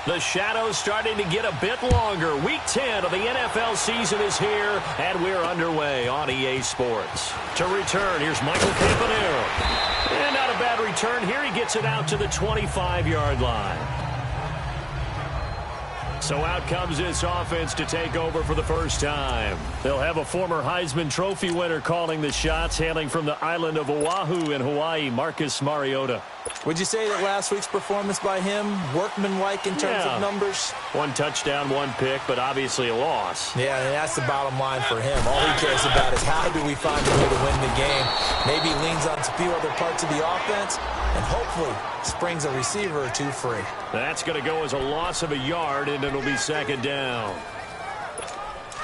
The shadow's starting to get a bit longer. Week 10 of the NFL season is here, and we're underway on EA Sports. To return, here's Michael Campanero. And not a bad return here. He gets it out to the 25-yard line. So out comes this offense to take over for the first time. They'll have a former Heisman Trophy winner calling the shots, hailing from the island of Oahu in Hawaii, Marcus Mariota. Would you say that last week's performance by him, workmanlike in terms of numbers? 1 touchdown, 1 pick, but obviously a loss. Yeah, and that's the bottom line for him. All he cares about is how do we find a way to win the game. Maybe leans on a few other parts of the offense, and hopefully springs a receiver or two free. That's going to go as a loss of a yard, and it'll be second down.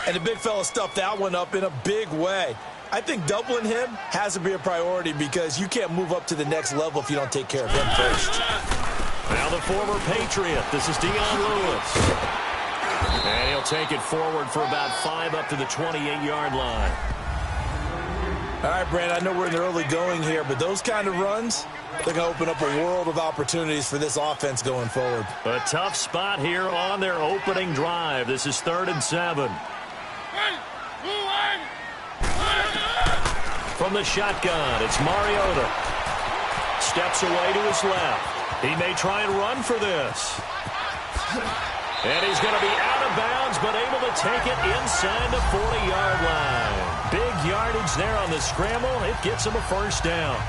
And the big fella stuffed that one up in a big way. I think doubling him has to be a priority because you can't move up to the next level if you don't take care of him first. Now the former Patriot. This is Dion Lewis. And he'll take it forward for about 5 up to the 28-yard line. All right, Brandon, I know we're in the early going here, but those kind of runs, they're going to open up a world of opportunities for this offense going forward. A tough spot here on their opening drive. This is 3rd and 7. From the shotgun, it's Mariota. Steps away to his left. He may try and run for this. And he's going to be out of bounds, but able to take it inside the 40-yard line. Big yardage there on the scramble. It gets him a first down.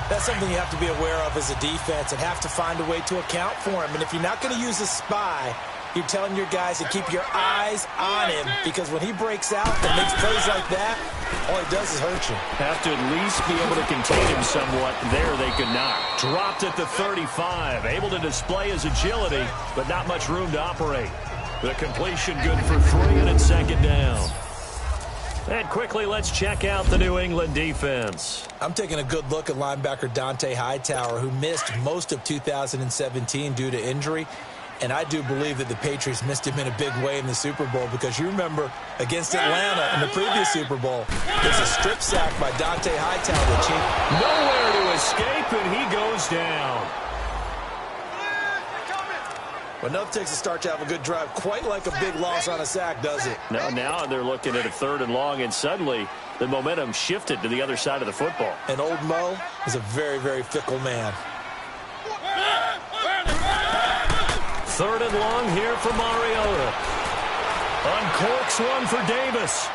That's something you have to be aware of as a defense and have to find a way to account for him. And if you're not going to use a spy, you're telling your guys to keep your eyes on him because when he breaks out and makes plays like that, all he does is hurt you. Have to at least be able to contain him somewhat. There they could not. Dropped at the 35. Able to display his agility, but not much room to operate. The completion good for 3 and it's second down. And quickly, let's check out the New England defense. I'm taking a good look at linebacker Dante Hightower, who missed most of 2017 due to injury. And I do believe that the Patriots missed him in a big way in the Super Bowl because you remember against Atlanta in the previous Super Bowl, there's a strip sack by Dante Hightower. Nowhere to escape, and he goes down. But enough takes a start to have a good drive. Quite like a big loss on a sack, does it? No, now they're looking at a 3rd and long, and suddenly the momentum shifted to the other side of the football. And old Mo is a very, very fickle man. 3rd and long here for Mariota. Uncorks one for Davis.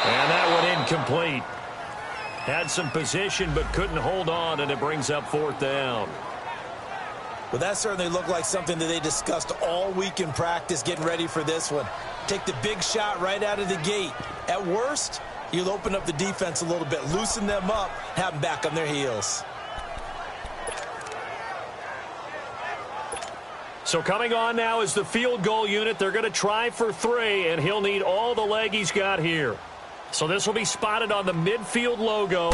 And that one incomplete. Had some position but couldn't hold on, and it brings up 4th down. Well, that certainly looked like something that they discussed all week in practice getting ready for this one. Take the big shot right out of the gate. At worst, you'll open up the defense a little bit, loosen them up, have them back on their heels. So coming on now is the field goal unit. They're going to try for 3, and he'll need all the leg he's got here. So this will be spotted on the midfield logo.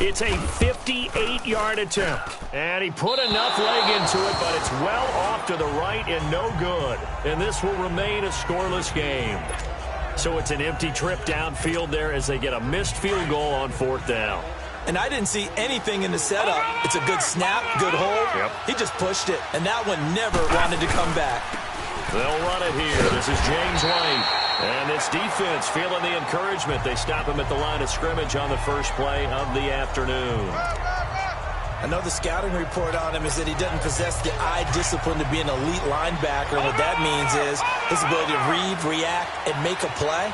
It's a 58-yard attempt. And he put enough leg into it, but it's well off to the right and no good. And this will remain a scoreless game. So it's an empty trip downfield there as they get a missed field goal on 4th down. And I didn't see anything in the setup. It's a good snap, good hold. Yep. He just pushed it, and that one never wanted to come back. They'll run it here. This is James White. And this defense feeling the encouragement. They stop him at the line of scrimmage on the first play of the afternoon. I know the scouting report on him is that he doesn't possess the eye discipline to be an elite linebacker. And what that means is his ability to read, react, and make a play.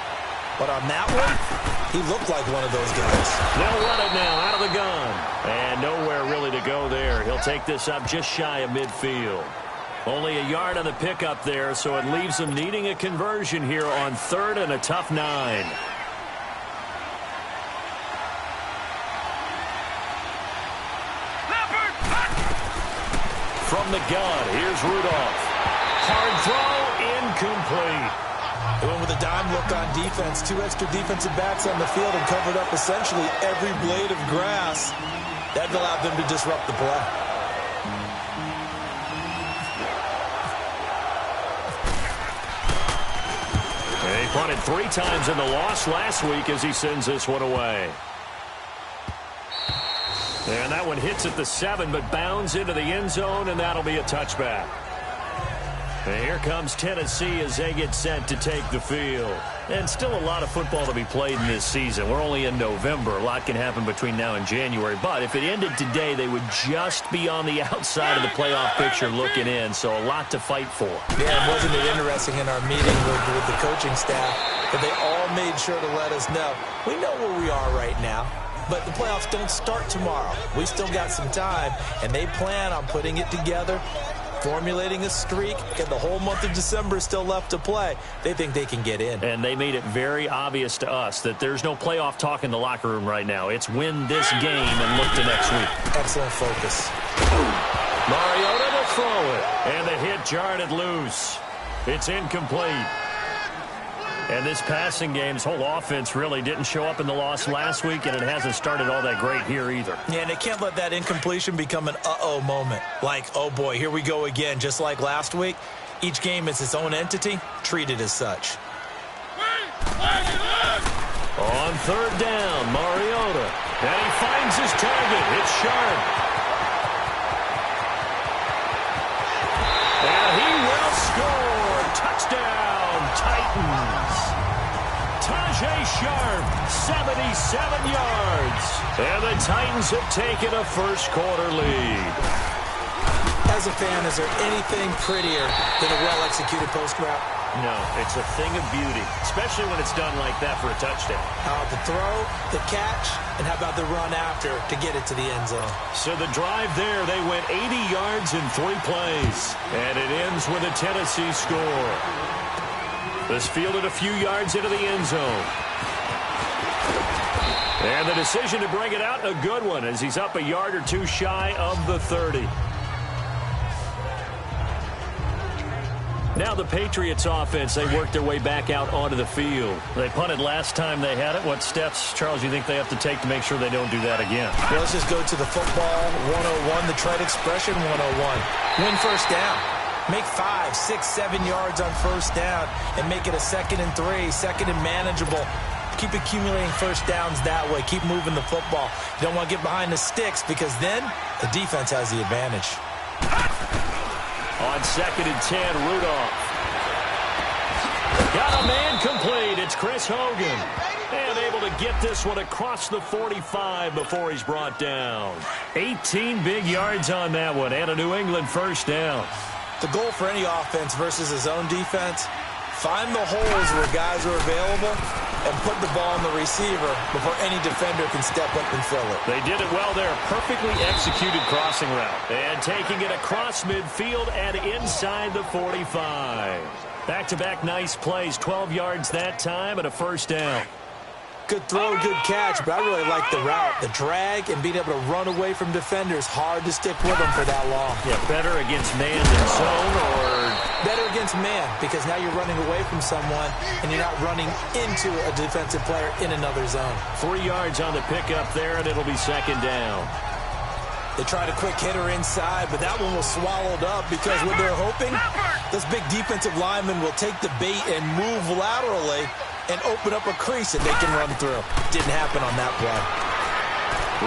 But on that one, he looked like one of those guys. They'll run it now out of the gun. And nowhere really to go there. He'll take this up just shy of midfield. Only a yard on the pickup there, so it leaves them needing a conversion here on 3rd and a tough 9. From the gun, here's Rudolph. Hard throw, incomplete. They went with a dime look on defense. 2 extra defensive backs on the field and covered up essentially every blade of grass. That allowed them to disrupt the play. He punted 3 times in the loss last week as he sends this one away. And that one hits at the 7, but bounds into the end zone, and that'll be a touchback. And here comes Tennessee as they get set to take the field. And still a lot of football to be played in this season. We're only in November. A lot can happen between now and January. But if it ended today, they would just be on the outside of the playoff picture looking in. So a lot to fight for. Yeah, wasn't it interesting in our meeting with the coaching staff that they all made sure to let us know. We know where we are right now, but the playoffs don't start tomorrow. We still got some time, and they plan on putting it together, formulating a streak, and the whole month of December is still left to play. They think they can get in. And they made it very obvious to us that there's no playoff talk in the locker room right now. It's win this game and look to next week. Excellent focus. Mariota to throw it. And the hit jarred it loose. It's incomplete. And this passing game's whole offense really didn't show up in the loss last week, and it hasn't started all that great here either. Yeah, and they can't let that incompletion become an uh-oh moment. Like, oh boy, here we go again, just like last week. Each game is its own entity, treated as such. On third down, Mariota. And he finds his target. It's sharp. And he will score. Touchdown, Titans. Tajay Sharp, 77 yards. And the Titans have taken a first-quarter lead. As a fan, is there anything prettier than a well-executed post route? No, it's a thing of beauty, especially when it's done like that for a touchdown. How about the throw, the catch, and how about the run after to get it to the end zone? So the drive there, they went 80 yards in 3 plays. And it ends with a Tennessee score. This fielded a few yards into the end zone. And the decision to bring it out, a good one, as he's up a yard or two shy of the 30. Now the Patriots offense, they worked their way back out onto the field. They punted last time they had it. What steps, Charles, do you think they have to take to make sure they don't do that again? Well, let's just go to the football 101, the trade expression 101. Win first down. Make 5, 6, 7 yards on first down and make it a 2nd and 3, 2nd and manageable. Keep accumulating first downs that way. Keep moving the football. You don't want to get behind the sticks because then the defense has the advantage. On 2nd and 10, Rudolph. Got a man complete. It's Chris Hogan. And able to get this one across the 45 before he's brought down. 18 big yards on that one and a New England first down. The goal for any offense versus his own defense, find the holes where guys are available and put the ball on the receiver before any defender can step up and fill it. They did it well there. Perfectly executed crossing route. And taking it across midfield and inside the 45. Back-to-back nice plays. 12 yards that time and a first down. Good throw, good catch, but I really like the route. The drag and being able to run away from defenders. Hard to stick with them for that long. Yeah, better against man than zone, or better against man, because now you're running away from someone and you're not running into a defensive player in another zone. 3 yards on the pickup there, and it'll be 2nd down. They tried a quick hitter inside, but that one was swallowed up because what they're hoping, this big defensive lineman will take the bait and move laterally and open up a crease that they can run through. Didn't happen on that play.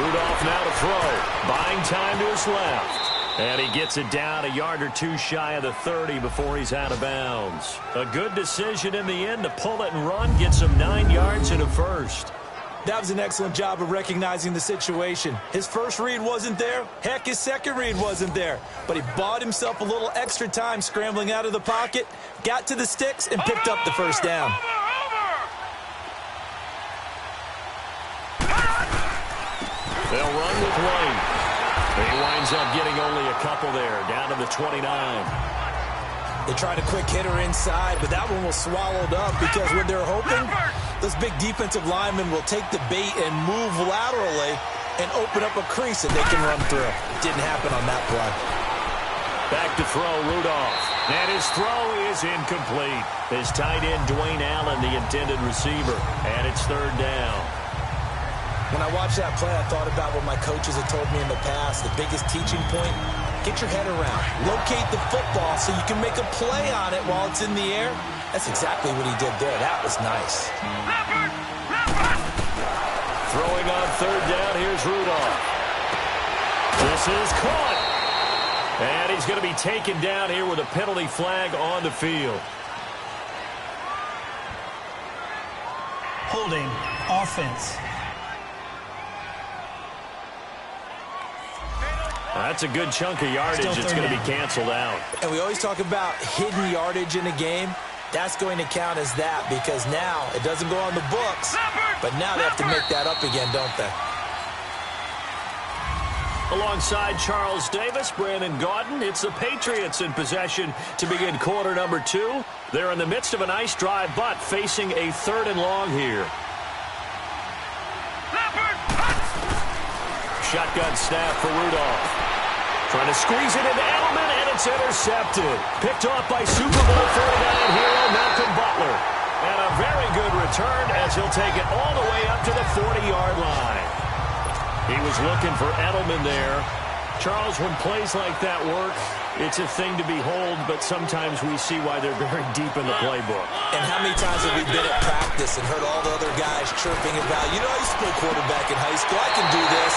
Rudolph now to throw. Buying time to his left. And he gets it down a yard or two shy of the 30 before he's out of bounds. A good decision in the end to pull it and run. Gets him 9 yards and a first. That was an excellent job of recognizing the situation. His first read wasn't there. Heck, his second read wasn't there. But he bought himself a little extra time scrambling out of the pocket, got to the sticks, and picked up the first down. They'll run with White. He winds up getting only a couple there, down to the 29. They tried a quick hitter inside, but that one was swallowed up because what they're hoping, this big defensive lineman will take the bait and move laterally and open up a crease that they can run through. Didn't happen on that play. Back to throw, Rudolph. And his throw is incomplete. His tight end, Dwayne Allen, the intended receiver. And it's 3rd down. When I watched that play, I thought about what my coaches had told me in the past. The biggest teaching point, get your head around. Locate the football so you can make a play on it while it's in the air. That's exactly what he did there. That was nice. Throwing on 3rd down, here's Rudolph. This is caught. And he's going to be taken down here with a penalty flag on the field. Holding offense. That's a good chunk of yardage. It's going to be canceled out. And we always talk about hidden yardage in a game. That's going to count as that because now it doesn't go on the books, but now they have to make that up again, don't they? Alongside Charles Davis, Brandon Gaudin, it's the Patriots in possession to begin quarter number 2. They're in the midst of a nice drive, but facing a 3rd and long here. Shotgun snap for Rudolph. Trying to squeeze it into Edelman, and it's intercepted. Picked off by Super Bowl 49 hero Malcolm Butler. And a very good return as he'll take it all the way up to the 40-yard line. He was looking for Edelman there. Charles, when plays like that work, it's a thing to behold, but sometimes we see why they're very deep in the playbook. And how many times have we been at practice and heard all the other guys chirping about, you know, I used to play quarterback in high school, I can do this,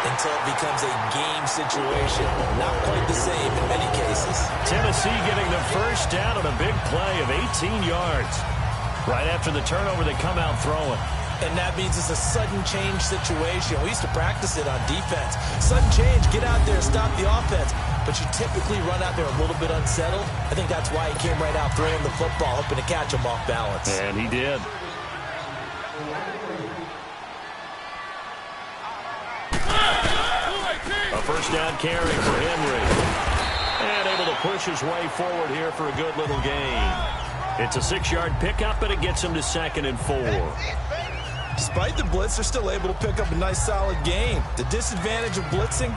until it becomes a game situation. Not quite the same in many cases. Tennessee getting the first down on a big play of 18 yards. Right after the turnover, they come out throwing. And that means it's a sudden change situation. We used to practice it on defense. Sudden change, get out there, stop the offense. But you typically run out there a little bit unsettled. I think that's why he came right out throwing the football, hoping to catch him off balance. And he did. A first down carry for Henry. And able to push his way forward here for a good little gain. It's a 6-yard pickup, and it gets him to 2nd and 4. Despite the blitz, they're still able to pick up a nice, solid gain. The disadvantage of blitzing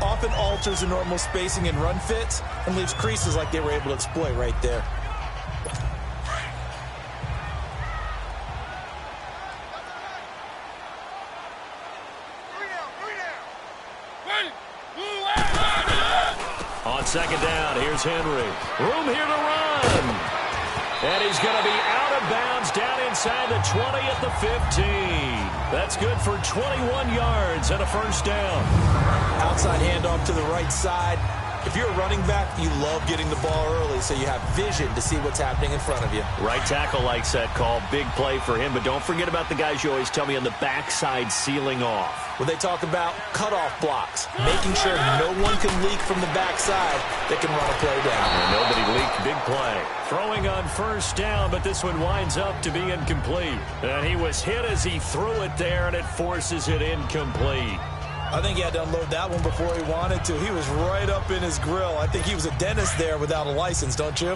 often alters the normal spacing and run fits and leaves creases like they were able to exploit right there. On 2nd down, here's Henry. Room here to run. And he's going to be out of bounds down inside the 20 at the 15. That's good for 21 yards and a first down. Outside handoff to the right side. If you're a running back, you love getting the ball early so you have vision to see what's happening in front of you. Right tackle likes that call. Big play for him, but don't forget about the guys you always tell me on the backside sealing off. When they talk about cutoff blocks, making sure no one can leak from the backside that can run a play down. And nobody leaked. Big play. Throwing on first down, but this one winds up to be incomplete. And he was hit as he threw it there, and it forces it incomplete. I think he had to unload that one before he wanted to. He was right up in his grill. I think he was a dentist there without a license, don't you?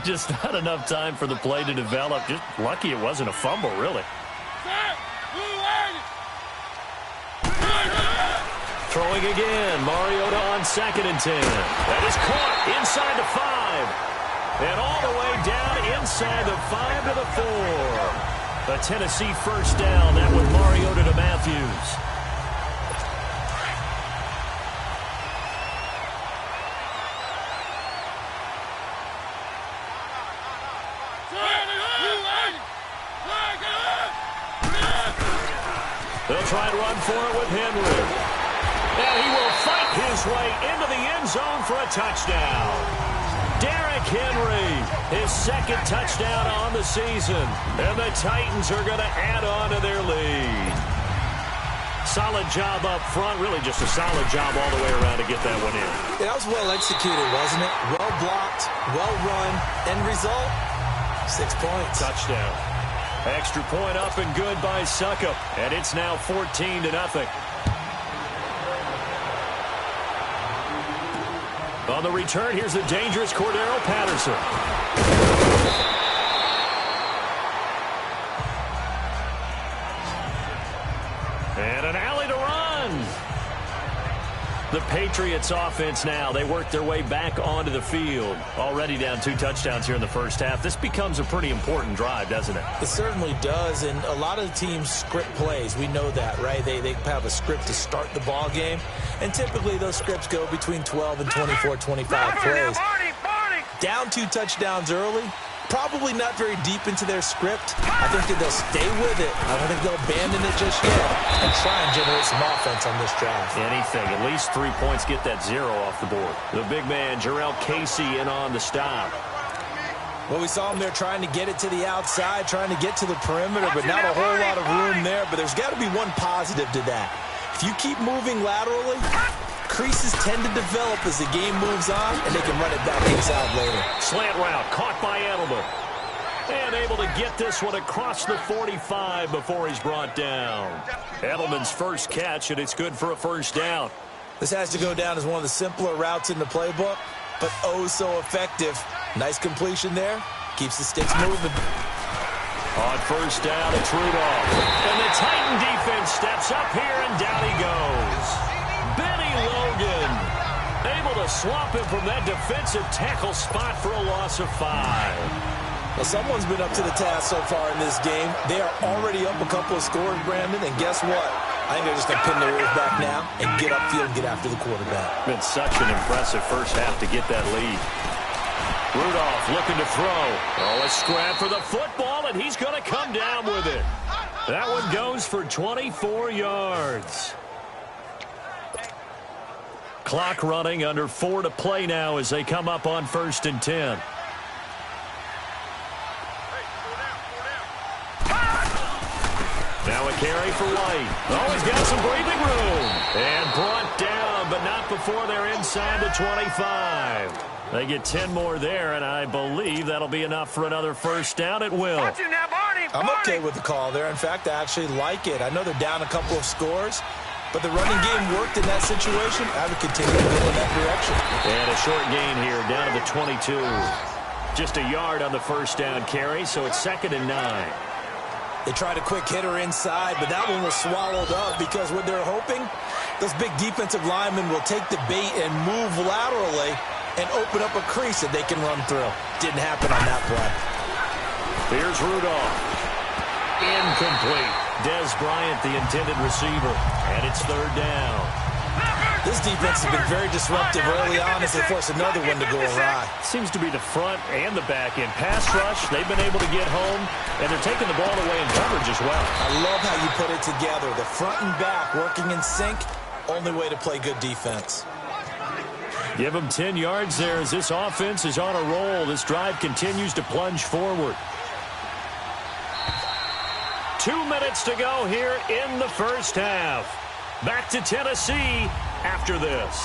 Just not enough time for the play to develop. Just lucky it wasn't a fumble, really. Throwing again. Mariota on 2nd and 10. That is caught inside the 5. And all the way down inside the 5 to the 4. A Tennessee first down. That with Mariota to Matthews. They'll try and run for it with Henry. And he will fight his way into the end zone for a touchdown. Derrick Henry, his 2nd touchdown on the season. And the Titans are going to add on to their lead. Solid job up front. Really just a solid job all the way around to get that one in. That was well executed, wasn't it? Well blocked, well run. End result, 6 points. Touchdown. Extra point up and good by Succop. And it's now 14-0. On the return, here's the dangerous Cordero Patterson. And an alley to run. The Patriots offense now, they work their way back onto the field. Already down 2 touchdowns here in the first half. This becomes a pretty important drive, doesn't it? It certainly does, and a lot of the teams script plays. We know that, right? They have a script to start the ball game, and typically those scripts go between 12 and 24, 25 plays. Down 2 touchdowns early, probably not very deep into their script. I think that they'll stay with it. I don't think they'll abandon it just yet and try and generate some offense on this drive. Anything. At least 3 points, get that 0 off the board. The big man, Jarrell Casey, in on the stop. Well, we saw him there trying to get it to the outside, trying to get to the perimeter, but not a whole lot of room there. But there's got to be one positive to that. If you keep moving laterally, creases tend to develop as the game moves on, and they can run it back inside later. Slant route caught by Edelman. And able to get this one across the 45 before he's brought down. Edelman's first catch, and it's good for a first down. This has to go down as one of the simpler routes in the playbook, but oh so effective. Nice completion there. Keeps the sticks moving. On first down, it's Rudolph. And the Titan defense steps up here, and down he goes. Benny Logan able to swamp him from that defensive tackle spot for a loss of 5. Well, someone's been up to the task so far in this game. They are already up a couple of scores, Brandon, and guess what? I think they're just going to pin their ears back now and get upfield and get after the quarterback. Been such an impressive first half to get that lead. Rudolph looking to throw. Oh, a scrap for the football, and he's going to come down with it. That one goes for 24 yards. Clock running, under 4 to play now as they come up on 1st and 10. Now a carry for White. Oh, he's got some breathing room. And brought down, but not before they're inside the 25. They get 10 more there, and I believe that'll be enough for another first down. It will. I'm okay with the call there. In fact, I actually like it. I know they're down a couple of scores, but the running game worked in that situation. I would continue to go in that direction. And a short gain here down to the 22. Just a yard on the first down carry, so it's 2nd and 9. They tried a quick hitter inside, but that one was swallowed up because what they're hoping, those big defensive linemen will take the bait and move laterally and open up a crease that they can run through. Didn't happen on that play. Here's Rudolph. Incomplete. Dez Bryant, the intended receiver. And it's 3rd down. This defense has been very disruptive early on as they force another one to go awry. Seems to be the front and the back end. Pass rush, they've been able to get home, and they're taking the ball away in coverage as well. I love how you put it together. The front and back working in sync, only way to play good defense. Give them 10 yards there as this offense is on a roll. This drive continues to plunge forward. 2 minutes to go here in the first half. Back to Tennessee after this.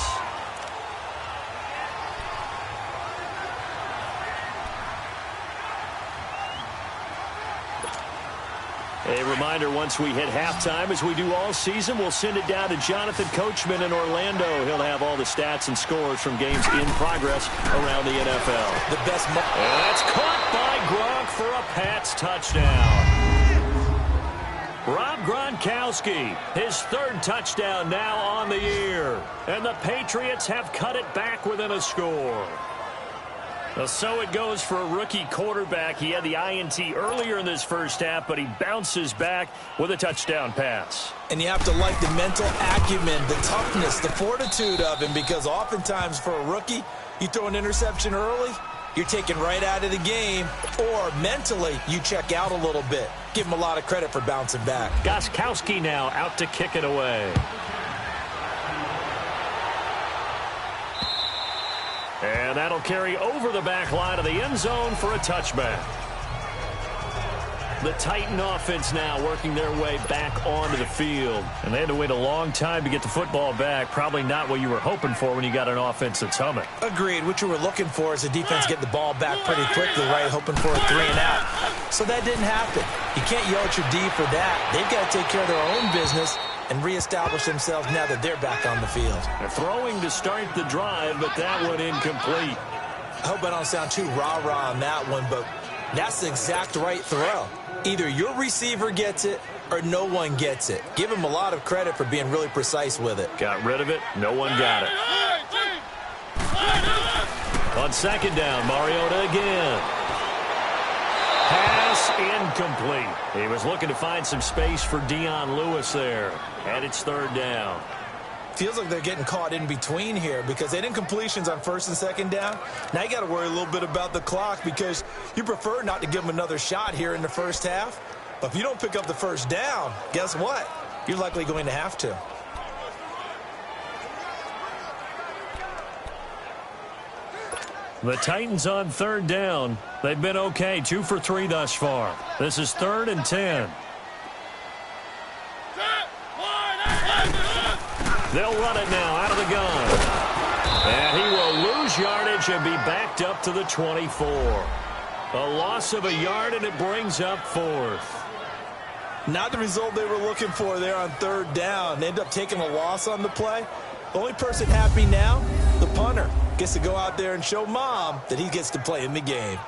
A reminder, once we hit halftime, as we do all season, we'll send it down to Jonathan Coachman in Orlando. He'll have all the stats and scores from games in progress around the NFL. The best. And that's caught by Gronk for a Pats touchdown. Rob Gronkowski, his 3rd touchdown now on the year. And the Patriots have cut it back within a score. Well, so it goes for a rookie quarterback. He had the INT earlier in this first half, but he bounces back with a touchdown pass. And you have to like the mental acumen, the toughness, the fortitude of him, because oftentimes for a rookie, you throw an interception early, you're taken right out of the game, or mentally you check out a little bit. Give him a lot of credit for bouncing back. Gostkowski now out to kick it away. And that'll carry over the back line of the end zone for a touchback. The Titan offense now working their way back onto the field. And they had to wait a long time to get the football back. Probably not what you were hoping for when you got an offense that's humming. Agreed. What you were looking for is the defense getting the ball back pretty quickly, right? Hoping for a 3 and out. So that didn't happen. You can't yell at your D for that. They've got to take care of their own business and reestablish themselves now that they're back on the field. They're throwing to start the drive, but that one incomplete. I hope I don't sound too rah-rah on that one, but that's the exact right throw. Either your receiver gets it or no one gets it. Give him a lot of credit for being really precise with it. Got rid of it. No one got it. On 2nd down, Mariota again. Pass incomplete. He was looking to find some space for Dion Lewis there. And it's 3rd down. Feels like they're getting caught in between here because they didn't completions on first and second down. Now you got to worry a little bit about the clock because you prefer not to give them another shot here in the first half. But if you don't pick up the first down, guess what? You're likely going to have to. The Titans on third down. They've been okay, 2 for 3 thus far. This is 3rd and 10. They'll run it now out of the gun. And he will lose yardage and be backed up to the 24. A loss of a yard, and it brings up 4th. Not the result they were looking for there on third down. They end up taking a loss on the play. The only person happy now, the punter, gets to go out there and show mom that he gets to play in the game.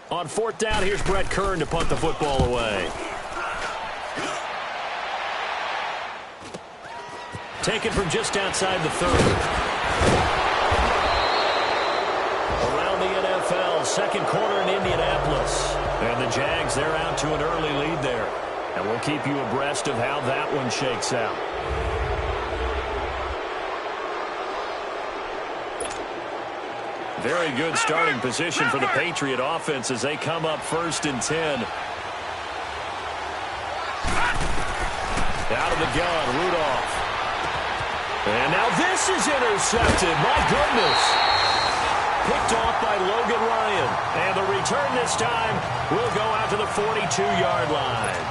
On 4th down, here's Brett Kern to punt the football away. Taken from just outside the 30. Around the NFL, second quarter in Indianapolis. And the Jags, they're out to an early lead there. And we'll keep you abreast of how that one shakes out. Very good starting position for the Patriot offense as they come up 1st and 10. Out of the gun, Rudolph. And now this is intercepted. My goodness. Picked off by Logan Ryan. And the return this time will go out to the 42-yard line.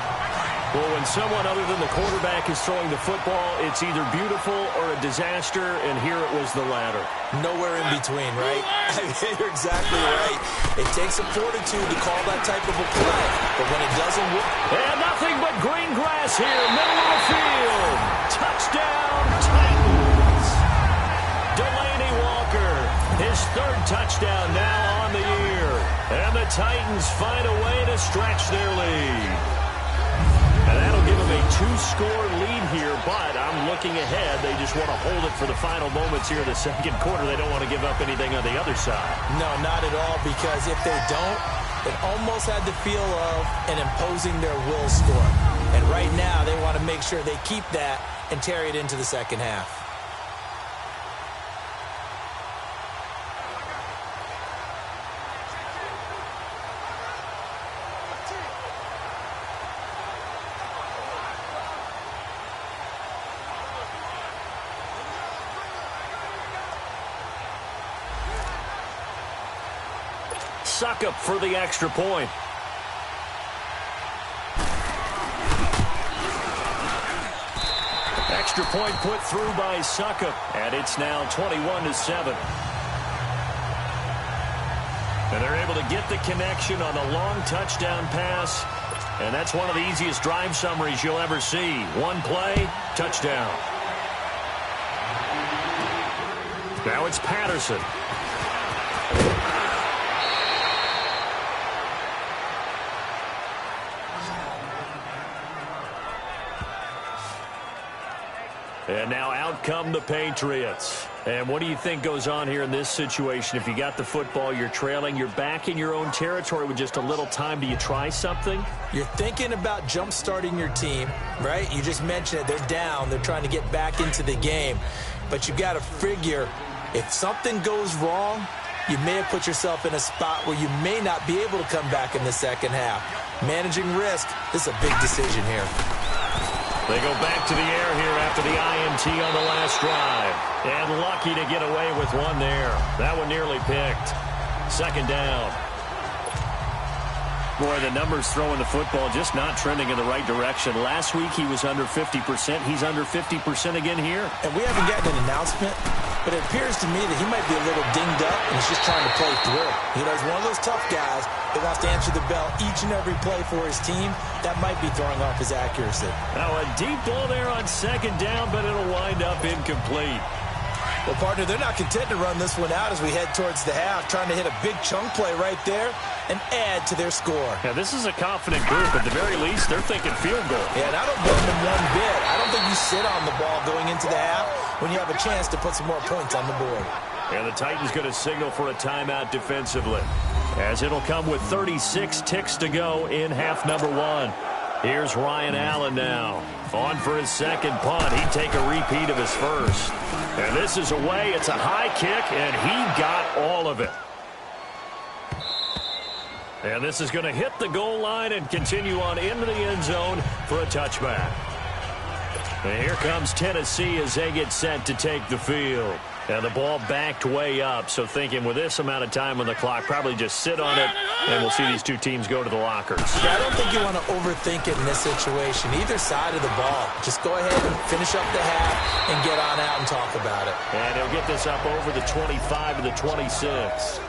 Well, when someone other than the quarterback is throwing the football, it's either beautiful or a disaster, and here it was the latter. Nowhere in between, right? You're exactly right. It takes some fortitude to call that type of a play, but when it doesn't work... And nothing but green grass here, middle of the field. Touchdown, Titans. Delaney Walker, his 3rd touchdown now on the year. And the Titans find a way to stretch their lead. And that'll give them a 2-score lead here, but I'm looking ahead. They just want to hold it for the final moments here in the second quarter. They don't want to give up anything on the other side. No, not at all, because if they don't, it almost had the feel of an imposing their will score. And right now, they want to make sure they keep that and carry it into the second half. Suckup for the extra point. Extra point put through by Suckup, and it's now 21-7. And they're able to get the connection on a long touchdown pass, and that's one of the easiest drive summaries you'll ever see. One play, touchdown. Now it's Patterson. And now out come the Patriots. And what do you think goes on here in this situation? If you got the football, you're trailing, you're back in your own territory with just a little time. Do you try something? You're thinking about jump-starting your team, right? You just mentioned it. They're down. They're trying to get back into the game. But you got to figure if something goes wrong, you may have put yourself in a spot where you may not be able to come back in the second half. Managing risk, this is a big decision here. They go back to the air here after the INT on the last drive. And lucky to get away with one there. That one nearly picked. Second down. Boy, the numbers throwing the football just not trending in the right direction. Last week he was under 50%. He's under 50% again here. And we haven't gotten an announcement, but it appears to me that he might be a little dinged up and he's just trying to play through. You know, he's one of those tough guys that wants to answer the bell each and every play for his team. That might be throwing off his accuracy. Now a deep ball there on second down, but it'll wind up incomplete. Well, partner, they're not content to run this one out as we head towards the half, trying to hit a big chunk play right there and add to their score. Yeah, this is a confident group. At the very least, they're thinking field goal. Yeah, and I don't blame them one bit. I don't think you sit on the ball going into the half when you have a chance to put some more points on the board. And the Titans going to signal for a timeout defensively, as it'll come with 36 ticks to go in half number one. Here's Ryan Allen now. On for his second punt. He'd take a repeat of his first. And this is away. It's a high kick, and he got all of it. And this is going to hit the goal line and continue on into the end zone for a touchback. And here comes Tennessee as they get set to take the field. And the ball backed way up, so thinking with this amount of time on the clock, probably just sit on it, and we'll see these two teams go to the lockers. Yeah, I don't think you want to overthink it in this situation. Either side of the ball. Just go ahead and finish up the half and get on out and talk about it. And he'll get this up over the 25 to the 26.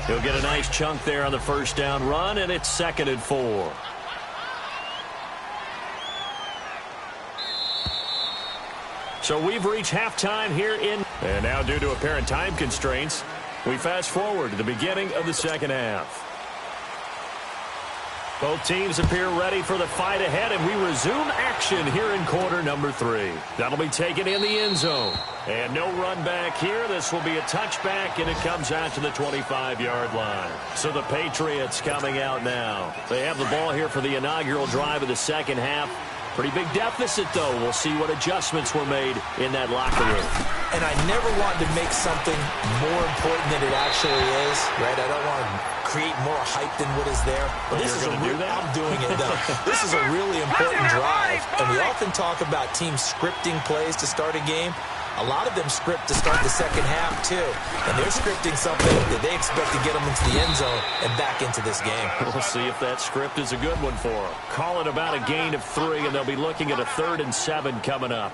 He'll get a nice chunk there on the first down run, and it's 2nd and 4. So we've reached halftime here in... And now due to apparent time constraints, we fast forward to the beginning of the second half. Both teams appear ready for the fight ahead, and we resume action here in quarter number 3. That'll be taken in the end zone. And no run back here. This will be a touchback, and it comes out to the 25-yard line. So the Patriots coming out now. They have the ball here for the inaugural drive of the second half. Pretty big deficit, though. We'll see what adjustments were made in that locker room. And I never wanted to make something more important than it actually is, right? I don't want to create more hype than what is there. But this is I'm doing it, though. This is a really important drive. And we often talk about teams scripting plays to start a game. A lot of them script to start the second half, too. And they're scripting something that they expect to get them into the end zone and back into this game. We'll see if that script is a good one for them. Call it about a gain of 3, and they'll be looking at a 3rd and 7 coming up.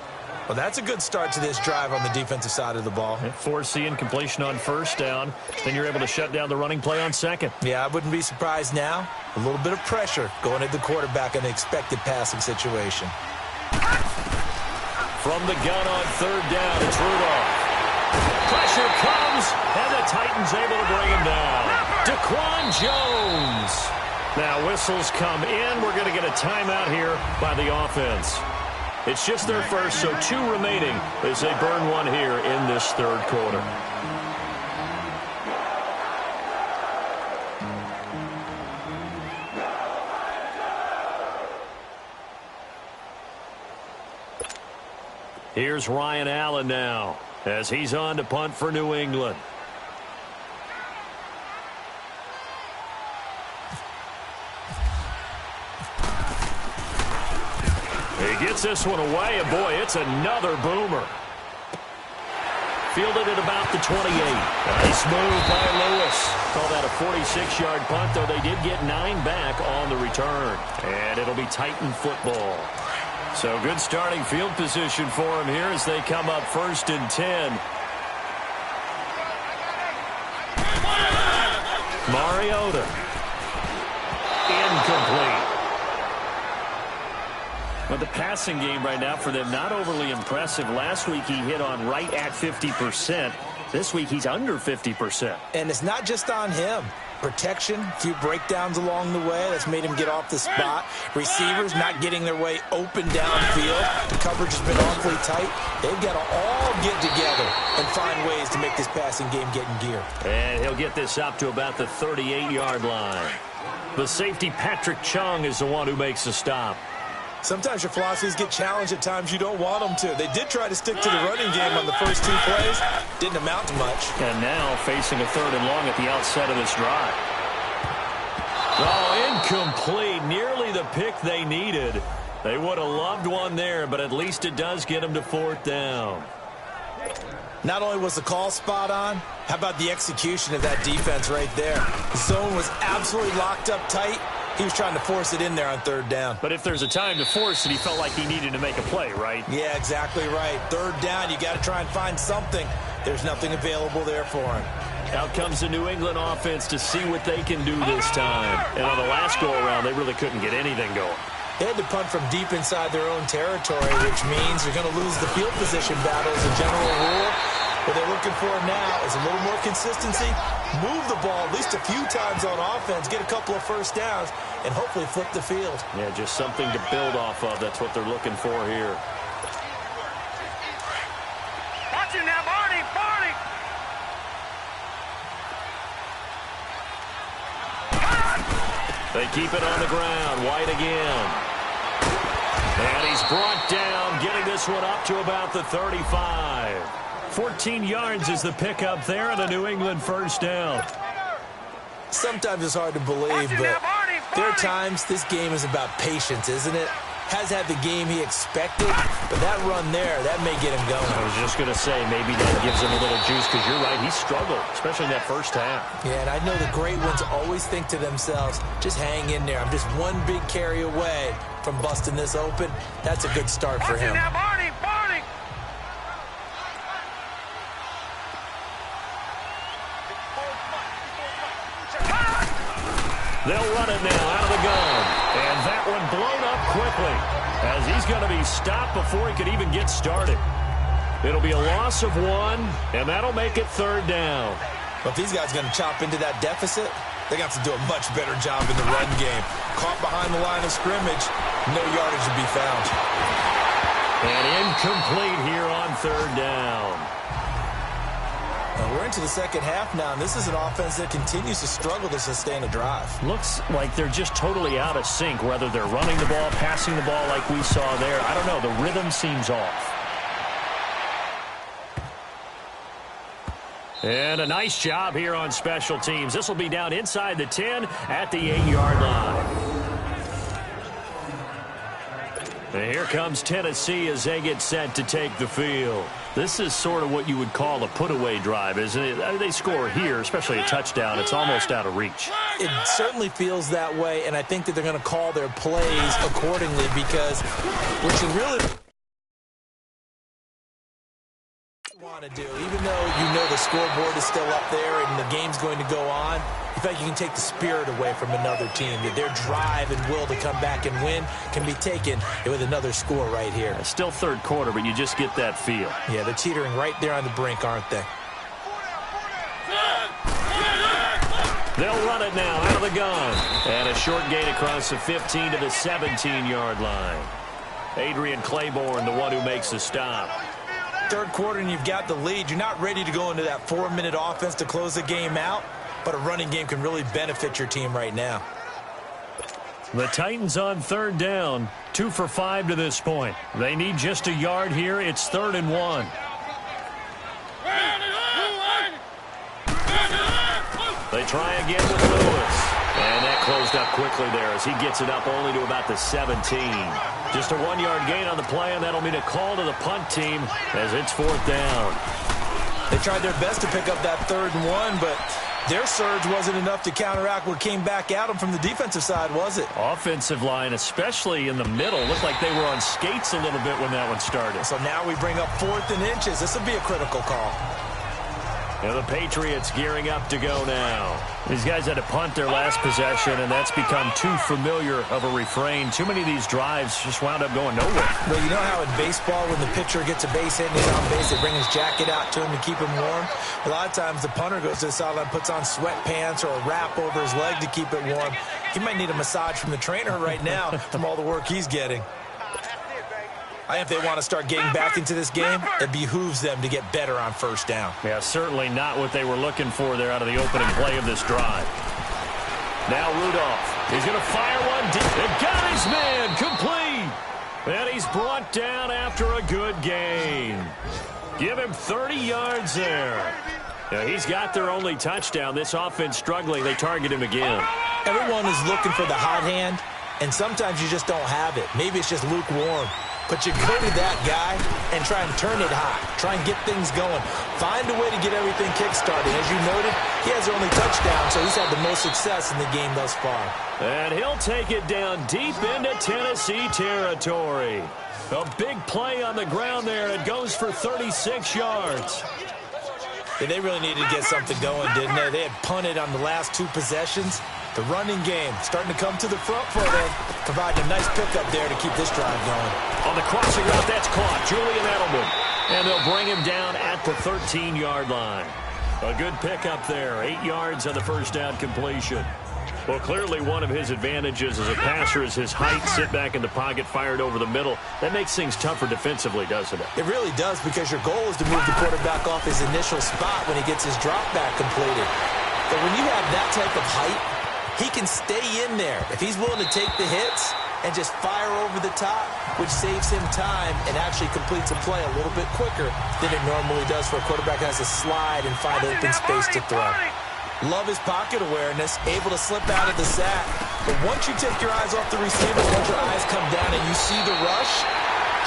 Well, that's a good start to this drive on the defensive side of the ball. Forcing completion on first down. Then you're able to shut down the running play on second. Yeah, I wouldn't be surprised now. A little bit of pressure going at the quarterback in an expected passing situation. From the gun on 3rd down, it's Rudolph. Pressure comes, and the Titans able to bring him down. Daquan Jones. Now whistles come in. We're going to get a timeout here by the offense. It's just their first, so 2 remaining as they burn one here in this 3rd quarter. Here's Ryan Allen now as he's on to punt for New England. He gets this one away, and boy, it's another boomer. Fielded at about the 28. Nice move by Lewis. Call that a 46-yard punt, though they did get 9 back on the return. And it'll be Titan football. So good starting field position for him here as they come up 1st and 10. Mariota. Incomplete. But the passing game right now for them, not overly impressive. Last week he hit on right at 50%. This week he's under 50%. And it's not just on him. Protection, a few breakdowns along the way. That's made him get off the spot. Receivers not getting their way open downfield. The coverage has been awfully tight. They've got to all get together and find ways to make this passing game get in gear. And he'll get this up to about the 38-yard line. The safety, Patrick Chung, is the one who makes the stop. Sometimes your philosophies get challenged at times you don't want them to. They did try to stick to the running game on the first 2 plays. Didn't amount to much. And now facing a 3rd and long at the outset of this drive. Oh, incomplete. Nearly the pick they needed. They would have loved one there, but at least it does get them to 4th down. Not only was the call spot on, how about the execution of that defense right there? The zone was absolutely locked up tight. He was trying to force it in there on 3rd down. But if there's a time to force it, he felt like he needed to make a play, right? Yeah, exactly right. 3rd down, you got to try and find something. There's nothing available there for him. Out comes the New England offense to see what they can do this time. And on the last go-around, they really couldn't get anything going. They had to punt from deep inside their own territory, which means they're going to lose the field position battle as a general rule. What they're looking for now is a little more consistency, move the ball at least a few times on offense, get a couple of first downs, and hopefully flip the field. Yeah, just something to build off of. That's what they're looking for here. Watch it now, Barney! They keep it on the ground. White again. And he's brought down, getting this one up to about the 35. 14 yards is the pickup there and a New England first down. Sometimes it's hard to believe, but there are times this game is about patience, isn't it? Has had the game he expected, but that run there, that may get him going. I was just going to say, maybe that gives him a little juice, because you're right, he struggled, especially in that first half. Yeah, and I know the great ones always think to themselves, just hang in there. I'm just one big carry away from busting this open. That's a good start for him. They'll run it now out of the gun. And that one blown up quickly as he's going to be stopped before he could even get started. It'll be a loss of 1, and that'll make it third down. But if these guys are going to chop into that deficit, they're going to have to do a much better job in the run game. Caught behind the line of scrimmage, no yardage to be found. And incomplete here on third down. We're into the second half now, and this is an offense that continues to struggle to sustain a drive. Looks like they're just totally out of sync, whether they're running the ball, passing the ball like we saw there. I don't know. The rhythm seems off. And a nice job here on special teams. This will be down inside the 10 at the 8-yard line. And here comes Tennessee as they get set to take the field. This is sort of what you would call a put-away drive, isn't it? They score here, especially a touchdown. It's almost out of reach. It certainly feels that way, and I think that they're going to call their plays accordingly, because what you really want to do, even though you know the scoreboard is still up there and the game's going to go on, in fact, you can take the spirit away from another team. That their drive and will to come back and win can be taken with another score right here. It's still third quarter, but you just get that feel. Yeah, they're teetering right there on the brink, aren't they? They'll run it now out of the gun. And a short gain across the 15 to the 17-yard line. Adrian Claiborne, the one who makes the stop. Third quarter and you've got the lead. You're not ready to go into that 4-minute offense to close the game out, but a running game can really benefit your team right now. The Titans on third down, 2 for 5 to this point. They need just a yard here. It's 3rd and 1. They try again with Lewis. And that closed up quickly there as he gets it up only to about the 17. Just a 1-yard gain on the play, and that'll mean a call to the punt team as it's 4th down. They tried their best to pick up that 3rd and 1, but their surge wasn't enough to counteract what came back at them from the defensive side, was it? Offensive line, especially in the middle, looked like they were on skates a little bit when that one started. So now we bring up 4th and inches. This will be a critical call. And the Patriots gearing up to go now. These guys had to punt their last possession, and that's become too familiar of a refrain. Too many of these drives just wound up going nowhere. Well, you know how in baseball when the pitcher gets a base hit and he's on base, they bring his jacket out to him to keep him warm? A lot of times the punter goes to the sideline, puts on sweatpants or a wrap over his leg to keep it warm. He might need a massage from the trainer right now from all the work he's getting. I think if they want to start getting back into this game, it behooves them to get better on first down. Yeah, certainly not what they were looking for there out of the opening play of this drive. Now Rudolph. He's going to fire one deep. It got his man complete. And he's brought down after a good gain. Give him 30 yards there. Yeah, he's got their only touchdown. This offense struggling. They target him again. Everyone is looking for the hot hand, and sometimes you just don't have it. Maybe it's just lukewarm. But you go to that guy and try and turn it hot. Try and get things going. Find a way to get everything kick-started. As you noted, he has their only touchdown, so he's had the most success in the game thus far. And he'll take it down deep into Tennessee territory. A big play on the ground there. It goes for 36 yards. Yeah, they really needed to get something going, didn't they? They had punted on the last 2 possessions. The running game starting to come to the front for them, providing a nice pickup there to keep this drive going. On the crossing route, that's caught. Julian Edelman. And they'll bring him down at the 13-yard line. A good pickup there. 8 yards on the first down completion. Well, clearly one of his advantages as a passer is his height. Sit back in the pocket, fired over the middle. That makes things tougher defensively, doesn't it? It really does, because your goal is to move the quarterback off his initial spot when he gets his drop back completed. But when you have that type of height, He can stay in there if he's willing to take the hits and just fire over the top, which saves him time and actually completes a play a little bit quicker than it normally does for a quarterback that has to slide and find open space to throw. Love his pocket awareness, able to slip out of the sack. But once you take your eyes off the receiver, once your eyes come down and you see the rush,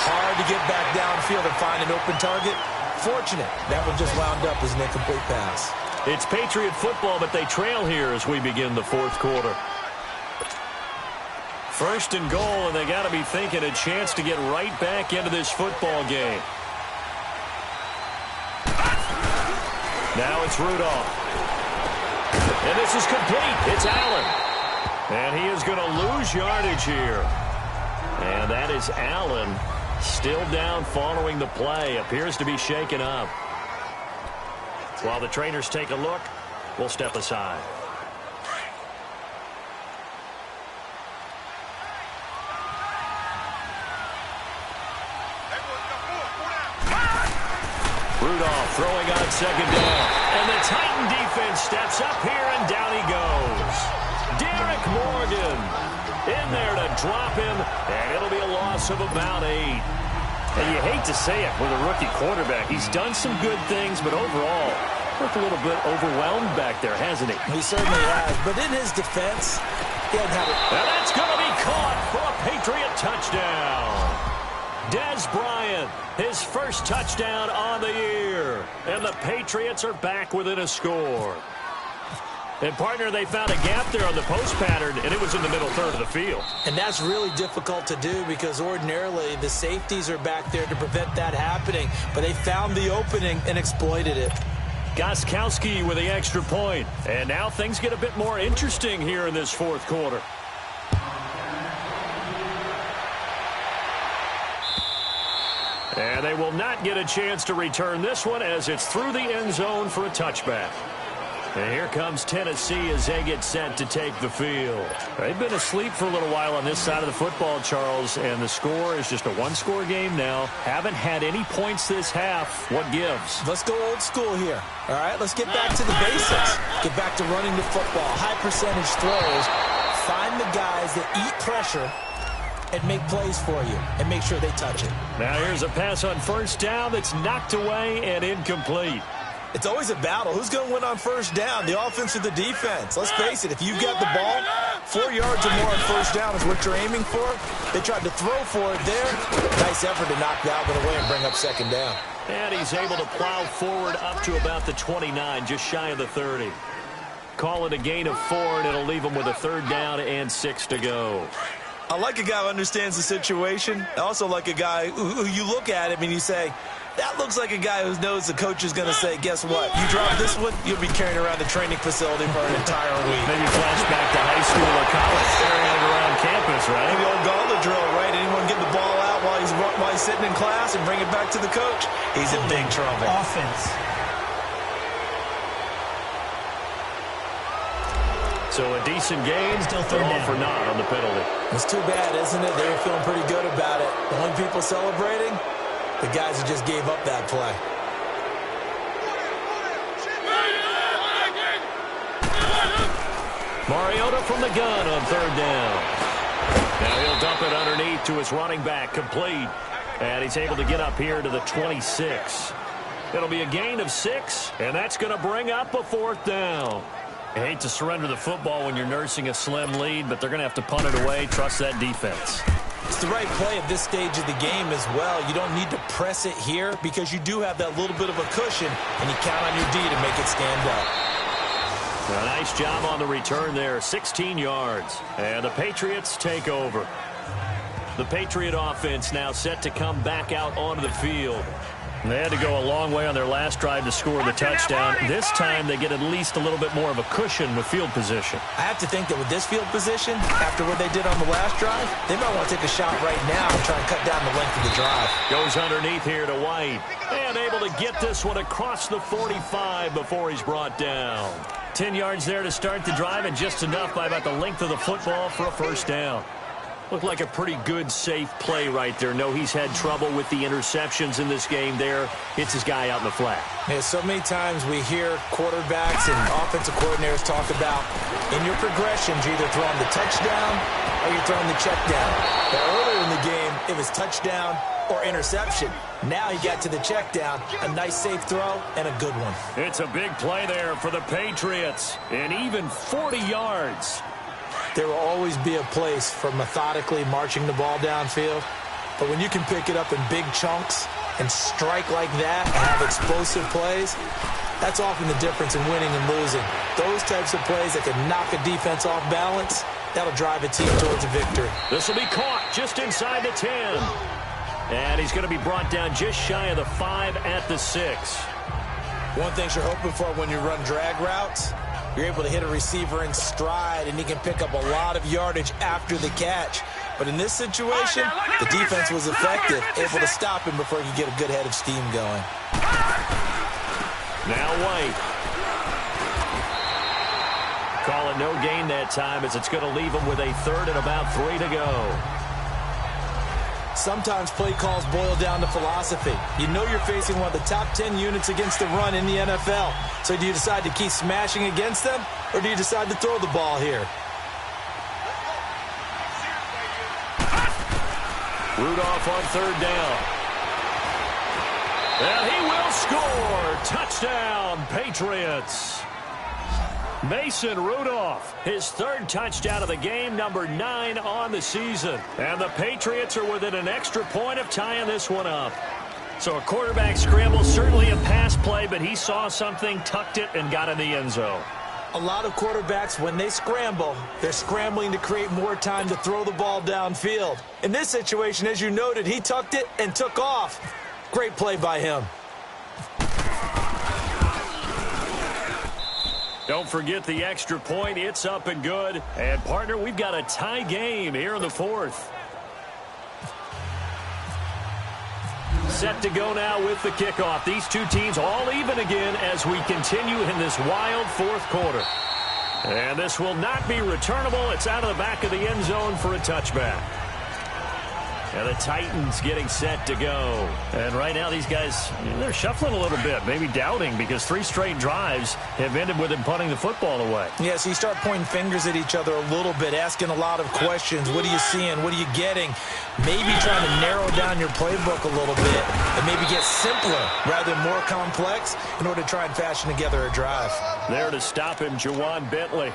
hard to get back downfield and find an open target. Fortunate, that one just wound up as an incomplete pass. It's Patriot football, but they trail here as we begin the fourth quarter. First and goal, and they got to be thinking a chance to get right back into this football game. Now it's Rudolph. And this is complete. It's Allen. And he is going to lose yardage here. And that is Allen still down following the play. Appears to be shaken up. While the trainers take a look, we'll step aside. Rudolph throwing on second down. And the Titan defense steps up here, and down he goes. Derek Morgan in there to drop him, and it'll be a loss of about 8. And you hate to say it with a rookie quarterback. He's done some good things, but overall, looked a little bit overwhelmed back there, hasn't he? He certainly has, but in his defense, he hadn't had it. And that's going to be caught for a Patriot touchdown. Dez Bryant, his first touchdown on the year. And the Patriots are back within a score. And, partner, they found a gap there on the post pattern, and it was in the middle third of the field. And that's really difficult to do because ordinarily the safeties are back there to prevent that happening. But they found the opening and exploited it. Gostkowski with the extra point. And now things get a bit more interesting here in this fourth quarter. And they will not get a chance to return this one as it's through the end zone for a touchback. And here comes Tennessee as they get set to take the field. They've been asleep for a little while on this side of the football, Charles, and the score is just a one-score game now. Haven't had any points this half. What gives? Let's go old school here. All right, let's get back to the basics. Get back to running the football, high percentage throws. Find the guys that eat pressure and make plays for you and make sure they touch it. Now here's a pass on first down that's knocked away and incomplete. It's always a battle. Who's going to win on first down, the offense or the defense? Let's face it, if you've got the ball, 4 yards or more on first down is what you're aiming for. They tried to throw for it there. Nice effort to knock that one away and bring up second down. And he's able to plow forward up to about the 29, just shy of the 30. Call it a gain of 4, and it'll leave him with a third down and 6 to go. I like a guy who understands the situation. I also like a guy who you look at him and you say, that looks like a guy who knows the coach is going to say, guess what? You drop this one, you'll be carrying around the training facility for an entire week. Maybe flashback to high school or college, carrying it around campus, right? The old gauntlet drill, right? Anyone get the ball out while he's sitting in class and bring it back to the coach? He's in big trouble. Offense. So a decent game, still third down for naught on the penalty. It's too bad, isn't it? They were feeling pretty good about it. The only people celebrating, the guys who just gave up that play. Mariota from the gun on third down. Now he'll dump it underneath to his running back, complete. And he's able to get up here to the 26. It'll be a gain of 6, and that's going to bring up a fourth down. I hate to surrender the football when you're nursing a slim lead, but they're going to have to punt it away. Trust that defense. It's the right play at this stage of the game as well. You don't need to press it here because you do have that little bit of a cushion, and you count on your D to make it stand up. A nice job on the return there, 16 yards. And the Patriots take over. The Patriot offense now set to come back out onto the field. They had to go a long way on their last drive to score the touchdown. This time they get at least a little bit more of a cushion with field position. I have to think that with this field position, after what they did on the last drive, they might want to take a shot right now and try and cut down the length of the drive. Goes underneath here to White. And able to get this one across the 45 before he's brought down. 10 yards there to start the drive, and just enough by about the length of the football for a first down. Looked like a pretty good, safe play right there. No, he's had trouble with the interceptions in this game there. Hits his guy out in the flat. Yeah, so many times we hear quarterbacks and offensive coordinators talk about in your progressions, you're either throwing the touchdown or you're throwing the check down. But earlier in the game, it was touchdown or interception. Now he got to the check down, a nice safe throw, and a good one. It's a big play there for the Patriots, and even 40 yards. There will always be a place for methodically marching the ball downfield, but when you can pick it up in big chunks and strike like that and have explosive plays, that's often the difference in winning and losing. Those types of plays that can knock a defense off balance, that'll drive a team towards a victory. This will be caught just inside the 10. And he's going to be brought down just shy of the 5 at the 6. One thing you're hoping for when you run drag routes, you're able to hit a receiver in stride, and he can pick up a lot of yardage after the catch. But in this situation, the defense was effective, able to stop him before he could get a good head of steam going. Now White. Call it no gain that time, as it's going to leave him with a 3rd and about 3 to go. Sometimes play calls boil down to philosophy. You know you're facing one of the top 10 units against the run in the NFL. So do you decide to keep smashing against them, or do you decide to throw the ball here? Rudolph on 3rd down. And he will score. Touchdown, Patriots. Mason Rudolph, his 3rd touchdown of the game, number 9 on the season. And the Patriots are within an extra point of tying this one up. So a quarterback scramble, certainly a pass play, but he saw something, tucked it, and got in the end zone. A lot of quarterbacks, when they scramble, they're scrambling to create more time to throw the ball downfield. In this situation, as you noted, he tucked it and took off. Great play by him. Don't forget the extra point. It's up and good. And, partner, we've got a tie game here in the 4th. Set to go now with the kickoff. These two teams all even again as we continue in this wild 4th quarter. And this will not be returnable. It's out of the back of the end zone for a touchback. And the Titans getting set to go. And right now these guys, they're shuffling a little bit, maybe doubting, because 3 straight drives have ended with them punting the football away. Yeah, so you start pointing fingers at each other a little bit, asking a lot of questions. What are you seeing? What are you getting? Maybe trying to narrow down your playbook a little bit and maybe get simpler rather than more complex in order to try and fashion together a drive. There to stop him, Juwan Bentley.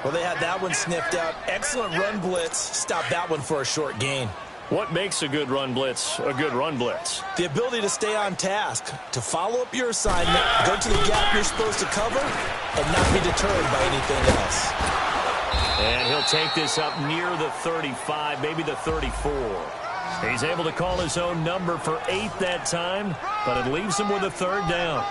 Well, they had that one sniffed out. Excellent run blitz. Stop that one for a short gain. What makes a good run blitz a good run blitz? The ability to stay on task, to follow up your assignment, go to the gap you're supposed to cover, and not be deterred by anything else. And he'll take this up near the 35, maybe the 34. He's able to call his own number for 8 that time, but it leaves him with a 3rd down.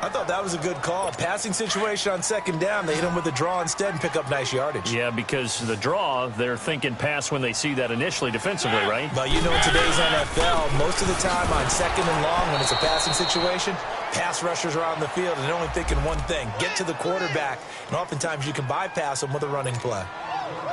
I thought that was a good call. Passing situation on 2nd down. They hit him with a draw instead and pick up nice yardage. Yeah, because the draw, they're thinking pass when they see that initially defensively, right? But you know, in today's NFL, most of the time on 2nd and long, when it's a passing situation, pass rushers are on the field and they're only thinking one thing, get to the quarterback. And oftentimes you can bypass them with a running play.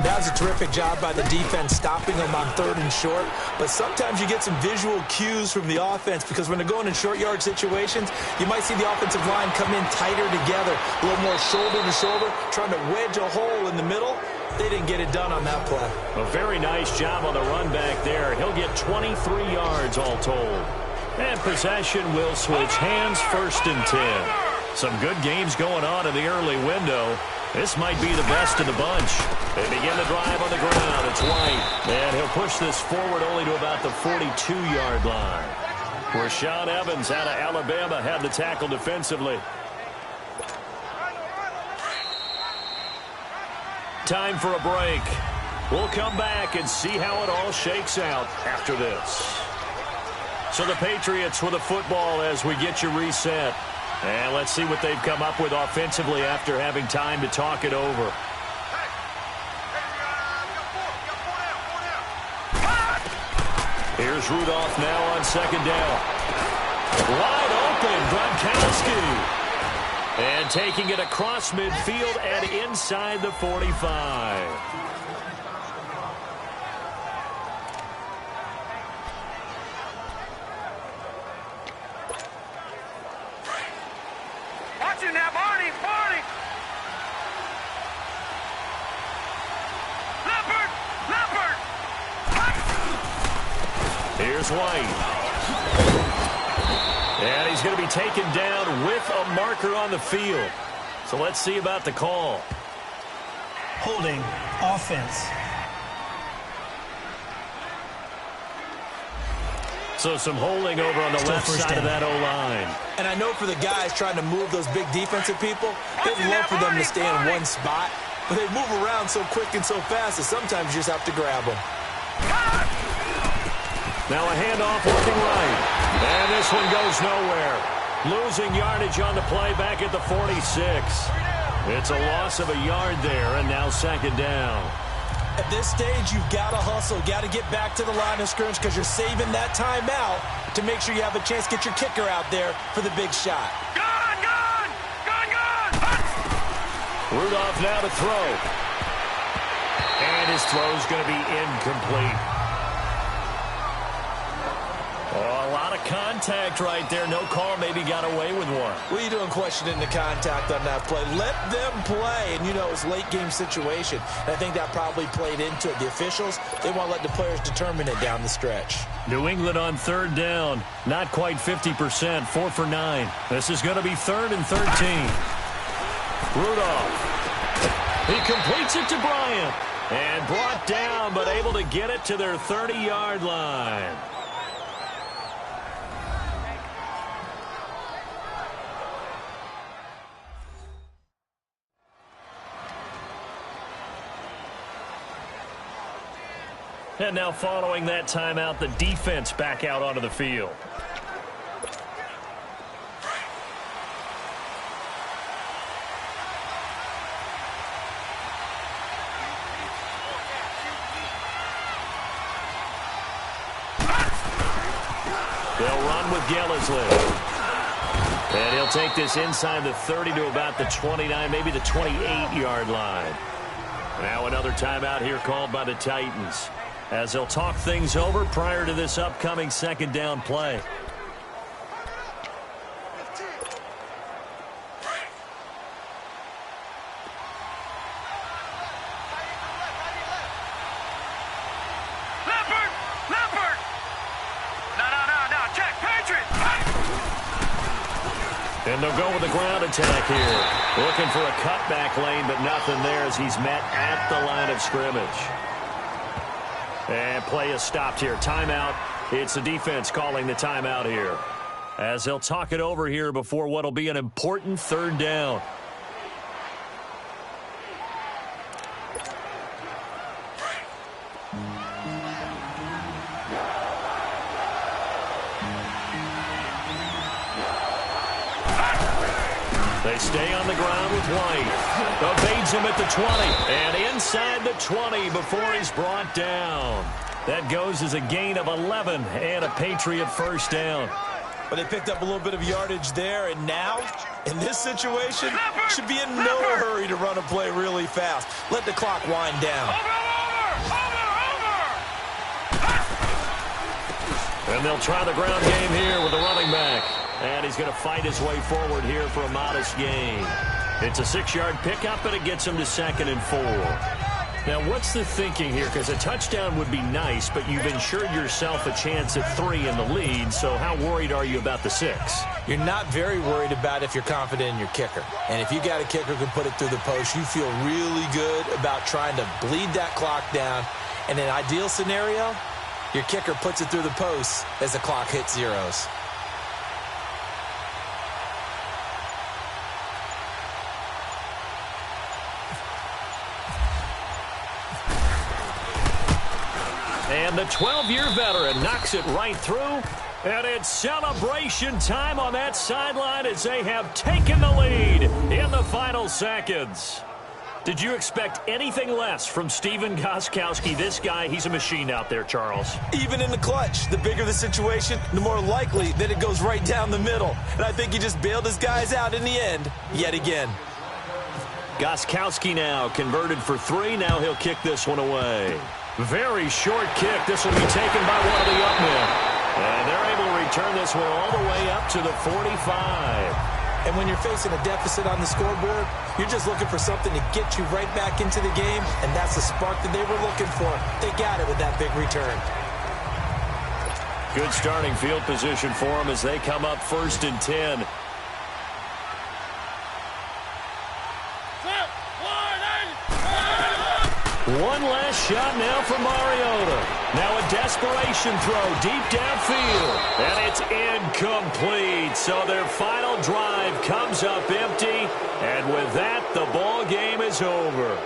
That was a terrific job by the defense stopping them on 3rd and short. But sometimes you get some visual cues from the offense, because when they're going in short yard situations, you might see the offensive line come in tighter together, a little more shoulder to shoulder, trying to wedge a hole in the middle. They didn't get it done on that play. A very nice job on the run back there. He'll get 23 yards all told. And possession will switch hands, 1st and 10. Some good games going on in the early window. This might be the best of the bunch. They begin the drive on the ground. It's White. And he'll push this forward only to about the 42-yard line. Rashaan Evans out of Alabama had the tackle defensively. Time for a break. We'll come back and see how it all shakes out after this. So the Patriots with a football as we get you reset. And let's see what they've come up with offensively after having time to talk it over. Here's Rudolph now on 2nd down. Wide open, Gronkowski. And taking it across midfield and inside the 45. Here's White. And he's going to be taken down with a marker on the field. So let's see about the call. Holding offense. So some holding over on the left side of that O-line. And I know for the guys trying to move those big defensive people, they'd love for them to stay in one spot, but they move around so quick and so fast that sometimes you just have to grab them. Now a handoff working right. And this one goes nowhere. Losing yardage on the play back at the 46. It's a loss of a yard there, and now second down. At this stage, you've got to hustle, got to get back to the line of scrimmage because you're saving that timeout to make sure you have a chance to get your kicker out there for the big shot. Gone! Rudolph now to throw. And his throw's going to be incomplete. Oh, a lot of contact right there. No call, maybe got away with one. What are you doing questioning the contact on that play? Let them play. And, you know, it's a late-game situation. And I think that probably played into it. The officials, they want to let the players determine it down the stretch. New England on third down. Not quite 50%. 4 for 9. This is going to be 3rd and 13. Rudolph. He completes it to Bryant. And brought down, but able to get it to their 30-yard line. And now following that timeout, the defense back out onto the field. They'll run with Gillislee. And he'll take this inside the 30 to about the 29, maybe the 28-yard line. Now another timeout here called by the Titans, as they'll talk things over prior to this upcoming second down play. Leopard! No, check, Patriot! And they'll go with the ground attack here. Looking for a cutback lane, but nothing there as he's met at the line of scrimmage. And play is stopped here. Timeout. It's the defense calling the timeout here, as they'll talk it over here before what'll be an important third down. They stay on the ground with White. Evades him at the 20. And inside the 20 before he's brought down. That goes as a gain of 11 and a Patriot first down. But they picked up a little bit of yardage there, and now, in this situation, should be in no hurry to run a play really fast. Let the clock wind down. And they'll try the ground game here with the running back. And he's going to fight his way forward here for a modest gain. It's a 6-yard pickup, and it gets him to 2nd and 4. Now, what's the thinking here? Because a touchdown would be nice, but you've ensured yourself a chance at 3 in the lead, so how worried are you about the 6? You're not very worried about if you're confident in your kicker. And if you got a kicker who can put it through the post, you feel really good about trying to bleed that clock down. In an ideal scenario, your kicker puts it through the post as the clock hits zeros. And the 12-year veteran knocks it right through. And it's celebration time on that sideline as they have taken the lead in the final seconds. Did you expect anything less from Stephen Gostkowski? This guy, he's a machine out there, Charles. Even in the clutch, the bigger the situation, the more likely that it goes right down the middle. And I think he just bailed his guys out in the end, yet again. Gostkowski now converted for 3. Now he'll kick this one away. Very short kick. This will be taken by one of the up men. And they're able to return this one all the way up to the 45. And when you're facing a deficit on the scoreboard, you're just looking for something to get you right back into the game, and that's the spark that they were looking for. They got it with that big return. Good starting field position for them as they come up 1st and 10. One last shot now for Mariota. Now a desperation throw deep downfield. And it's incomplete. So their final drive comes up empty. And with that, the ball game is over.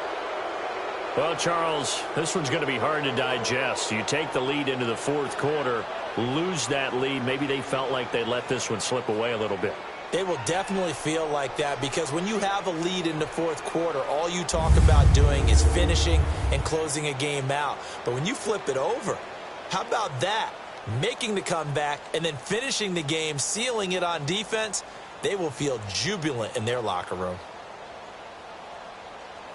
Well, Charles, this one's going to be hard to digest. You take the lead into the 4th quarter, lose that lead. Maybe they felt like they let this one slip away a little bit. They will definitely feel like that because when you have a lead in the 4th quarter, all you talk about doing is finishing and closing a game out. But when you flip it over, how about that? Making the comeback and then finishing the game, sealing it on defense, they will feel jubilant in their locker room.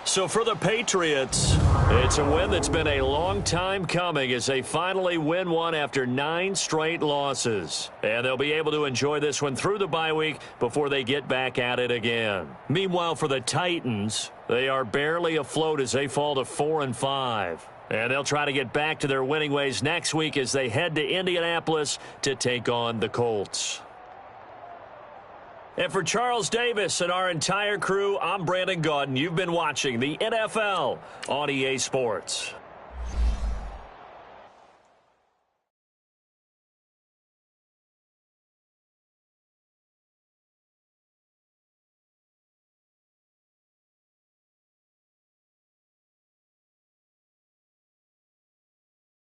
So for the Patriots, it's a win that's been a long time coming as they finally win one after 9 straight losses. And they'll be able to enjoy this one through the bye week before they get back at it again. Meanwhile, for the Titans, they are barely afloat as they fall to 4-5. And they'll try to get back to their winning ways next week as they head to Indianapolis to take on the Colts. And for Charles Davis and our entire crew, I'm Brandon Gaudin. You've been watching the NFL on EA Sports.